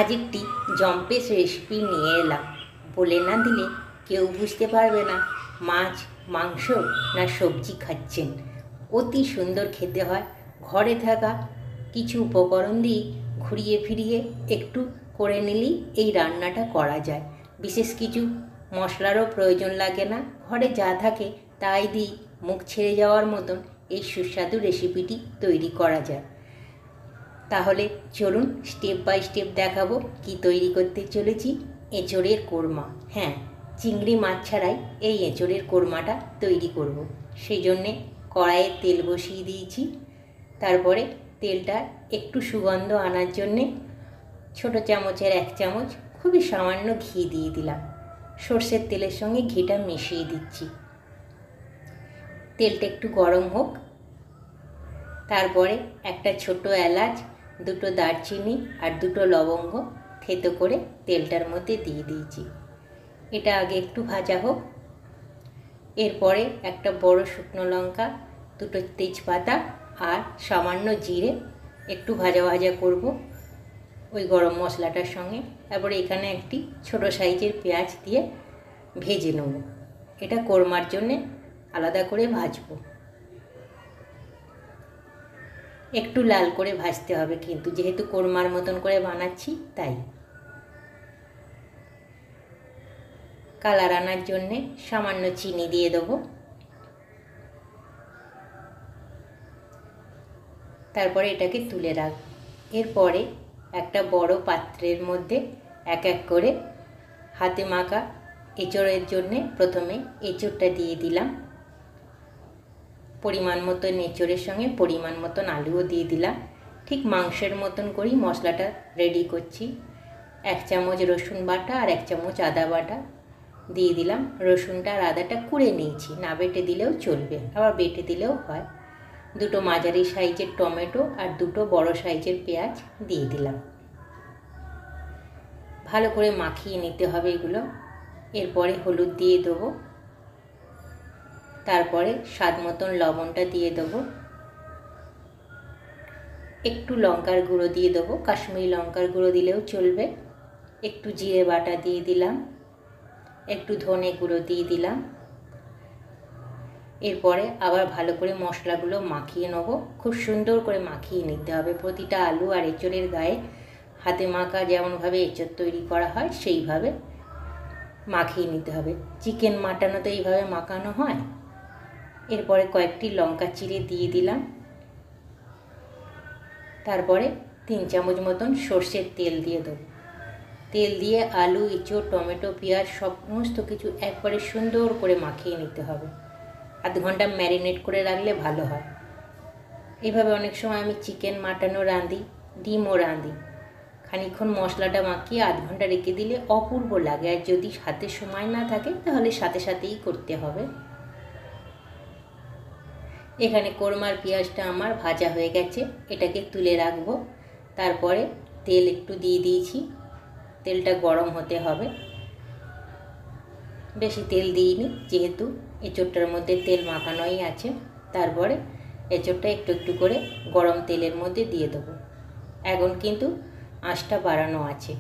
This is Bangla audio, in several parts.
আজ একটি জম্পেশ রেসিপি নিয়ে এলাম। বলে না দিলে কেউ বুঝতে পারবে না মাছ, মাংস না সবজি খাচ্ছেন। অতি সুন্দর খেতে হয়। ঘরে থাকা কিছু উপকরণ দিয়ে ঘুরিয়ে ফিরিয়ে একটু করে নিলেই এই রান্নাটা করা যায়। বিশেষ কিছু মশলারও প্রয়োজন লাগে না। ঘরে যা থাকে তাই দিয়ে মুখ ছেড়ে যাওয়ার মতন এই সুস্বাদু রেসিপিটি তৈরি করা যায়। তাহলে চলুন স্টেপ বাই স্টেপ দেখাবো কি তৈরি করতে চলেছি। এঁচোড়ের কোরমা। হ্যাঁ, চিংড়ি মাছ ছাড়াই এই এঁচোড়ের কোরমাটা তৈরি করব। সেই জন্যে কড়াইয়ে তেল বসিয়ে দিয়েছি। তারপরে তেলটা একটু সুগন্ধ আনার জন্যে ছোটো চামচের 1 চামচ খুবই সামান্য ঘি দিয়ে দিলাম। সর্ষের তেলের সঙ্গে ঘিটা মিশিয়ে দিচ্ছি। তেলটা একটু গরম হোক। তারপরে একটা ছোট এলাচ, 2টো দারচিনি আর 2টো লবঙ্গ থেতো করে তেলটার মধ্যে দিয়ে দিয়েছি। এটা আগে একটু ভাজা হোক। এরপরে একটা বড় শুকনো লঙ্কা, 2টো তেজপাতা আর সামান্য জিরে একটু ভাজা ভাজা করব ওই গরম মশলাটার সঙ্গে। তারপরে এখানে একটি ছোট সাইজের পেঁয়াজ দিয়ে ভেজে নেব। এটা কোরমার জন্যে আলাদা করে ভাজবো। একটু লাল করে ভাজতে হবে কিন্তু, যেহেতু কোরমার মতন করে বানাচ্ছি তাই। কালার আনার জন্যে সামান্য চিনি দিয়ে দেবো। তারপরে এটাকে তুলে রাখ। এরপরে একটা বড় পাত্রের মধ্যে এক এক করে হাতে মাখা এঁচোড়ের জন্যে প্রথমে এঁচোড়টা দিয়ে দিলাম। পরিমাণ মতন এঁচোড়ের সঙ্গে পরিমাণ মতন আলুও দিয়ে দিলাম। ঠিক মাংসের মতন করেই মশলাটা রেডি করছি। 1 চামচ রসুন বাটা আর 1 চামচ আদা বাটা দিয়ে দিলাম। রসুনটা আর আদাটা কুড়ে নিয়েছি, না বেটে দিলেও চলবে, আবার বেটে দিলেও হয়। 2টো মাঝারি সাইজের টমেটো আর 2টো বড় সাইজের পেঁয়াজ দিয়ে দিলাম। ভালো করে মাখিয়ে নিতে হবে এগুলো। এরপরে হলুদ দিয়ে দেবো। তারপরে স্বাদ মতন লবণটা দিয়ে দেবো। একটু লঙ্কার গুঁড়ো দিয়ে দেবো, কাশ্মীরি লঙ্কার গুঁড়ো দিলেও চলবে। একটু জিরে বাটা দিয়ে দিলাম, একটু ধনে গুঁড়ো দিয়ে দিলাম। এরপরে আবার ভালো করে মশলাগুলো মাখিয়ে নেব। খুব সুন্দর করে মাখিয়ে নিতে হবে। প্রতিটা আলু আর এঁচোড়ের গায়ে হাতে মাখা যেমনভাবে এঁচোড় তৈরি করা হয় সেইভাবে মাখিয়ে নিতে হবে। চিকেন মাটানো তো এইভাবে মাখানো হয়। এরপরে কয়েকটি লঙ্কা চিড়ে দিয়ে দিলাম। তারপরে 3 চামচ মতন সর্ষের তেল দিয়ে দেবো। তেল দিয়ে আলু, এঁচোড়, টমেটো, পেঁয়াজ সমস্ত কিছু একবারে সুন্দর করে মাখিয়ে নিতে হবে। আধ ঘন্টা ম্যারিনেট করে রাখলে ভালো হয়। এইভাবে অনেক সময় আমি চিকেন মাটানো রাঁধি, ডিমও রাঁধি। খানিকক্ষণ মশলাটা মাখিয়ে আধ ঘন্টা রেখে দিলে অপূর্ব লাগে। আর যদি হাতে সময় না থাকে তাহলে সাথে সাথেই করতে হবে। এখানে কোরমার পেঁয়াজটা আমার ভাজা হয়ে গেছে, এটাকে তুলে রাখবো। তারপরে তেল একটু দিয়ে দিয়েছি। তেলটা গরম হতে হবে। বেশি তেল দিইনি, যেহেতু এঁচোড়টার মধ্যে তেল মাখানোই আছে। তারপরে এঁচোড়টা একটু একটু করে গরম তেলের মধ্যে দিয়ে দেবো। এখন কিন্তু আঁচটা বাড়ানো আছে।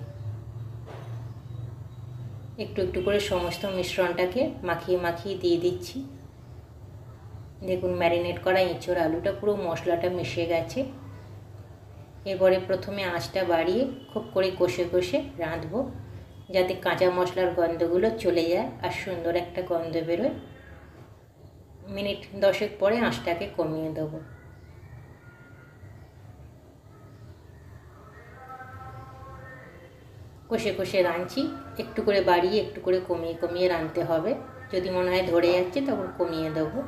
একটু একটু করে সমস্ত মিশ্রণটাকে মাখিয়ে মাখিয়ে দিয়ে দিচ্ছি। দেখুন ম্যারিনেট করা এঁচোড় আলুটা পুরো মশলাটা মিশে গেছে। এরপরে প্রথমে আঁচটা বাড়িয়ে খুব করে কষে কষে রাঁধবো, যাতে কাঁচা মশলার গন্ধগুলো চলে যায় আর সুন্দর একটা গন্ধ বেরোয়। মিনিট 10 পরে আঁচটাকে কমিয়ে দেবো। কষে কষে রাঁধছি, একটু করে বাড়িয়ে একটু করে কমিয়ে কমিয়ে রাঁধতে হবে। যদি মনে হয় ধরে যাচ্ছে তখন কমিয়ে দেবো।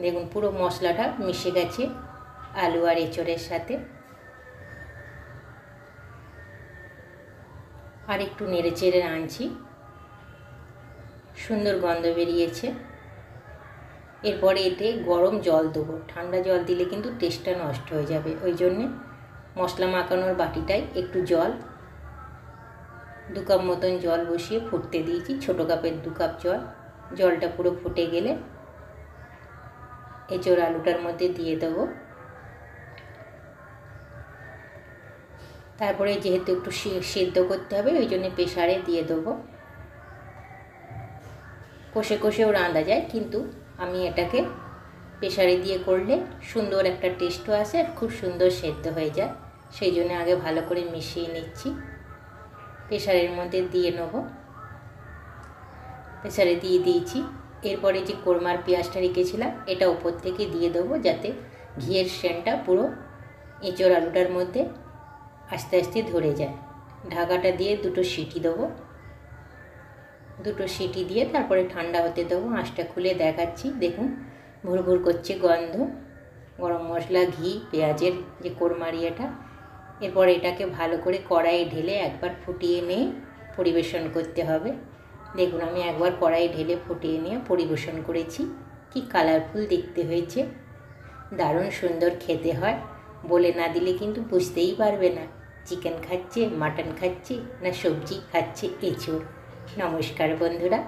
দেখুন পুরো মশলাটা মিশে গেছে আলু আর এঁচোড়ের সাথে। আর একটু নেড়ে চেড়ে রাঁধছি। সুন্দর গন্ধ বেরিয়েছে। এরপরে এতে গরম জল দেবো। ঠান্ডা জল দিলে কিন্তু টেস্টটা নষ্ট হয়ে যাবে। ওই জন্যে মশলা মাখানোর বাটিটায় একটু জল, 2 কাপ মতন জল বসিয়ে ফুটতে দিয়েছি। ছোটো কাপের 2 কাপ জল। জলটা পুরো ফুটে গেলে এঁচোড় আলুটার মধ্যে দিয়ে দেবো। তারপরে যেহেতু একটু সেদ্ধ করতে হবে ওই জন্য প্রেসারে দিয়ে দেবো। কষে কষেও রাঁধা যায়, কিন্তু আমি এটাকে প্রেসারে দিয়ে করলে সুন্দর একটা টেস্টও আসে আর খুব সুন্দর সেদ্ধ হয়ে যায়। সেই জন্য আগে ভালো করে মিশিয়ে নিচ্ছি। প্রেসারের মধ্যে দিয়ে নেব, প্রেসারে দিয়ে দিয়েছি। এরপরে যে কোরমার পেঁয়াজটা রেখেছিলাম এটা উপর থেকে দিয়ে দেবো, যাতে ঘিয়ের সেন্টটা পুরো এঁচোড় আলুটার মধ্যে আস্তে আস্তে ধরে যায়। ঢাকাটা দিয়ে 2টো সিটি দেবো। 2টো সিটি দিয়ে তারপরে ঠান্ডা হতে দেবো। আঁচটা খুলে দেখাচ্ছি, দেখুন ভুরভুর করছে গন্ধ। গরম মশলা, ঘি, পেঁয়াজের যে কোরমারিয়াটা। এরপর এটাকে ভালো করে কড়াইয়ে ঢেলে একবার ফুটিয়ে নিয়ে পরিবেশন করতে হবে। দেখুন আমি একবার কড়াইয়ে ঢেলে ফুটিয়ে নিয়ে পরিবেশন করেছি। কি কালারফুল দেখতে হয়েছে, দারুণ সুন্দর খেতে হয়। বলে না দিলে কিন্তু বুঝতেই পারবে না চিকেন খাচ্ছে, মাটন খাচ্ছে না সবজি খাচ্ছে এঁচোড়। নমস্কার বন্ধুরা।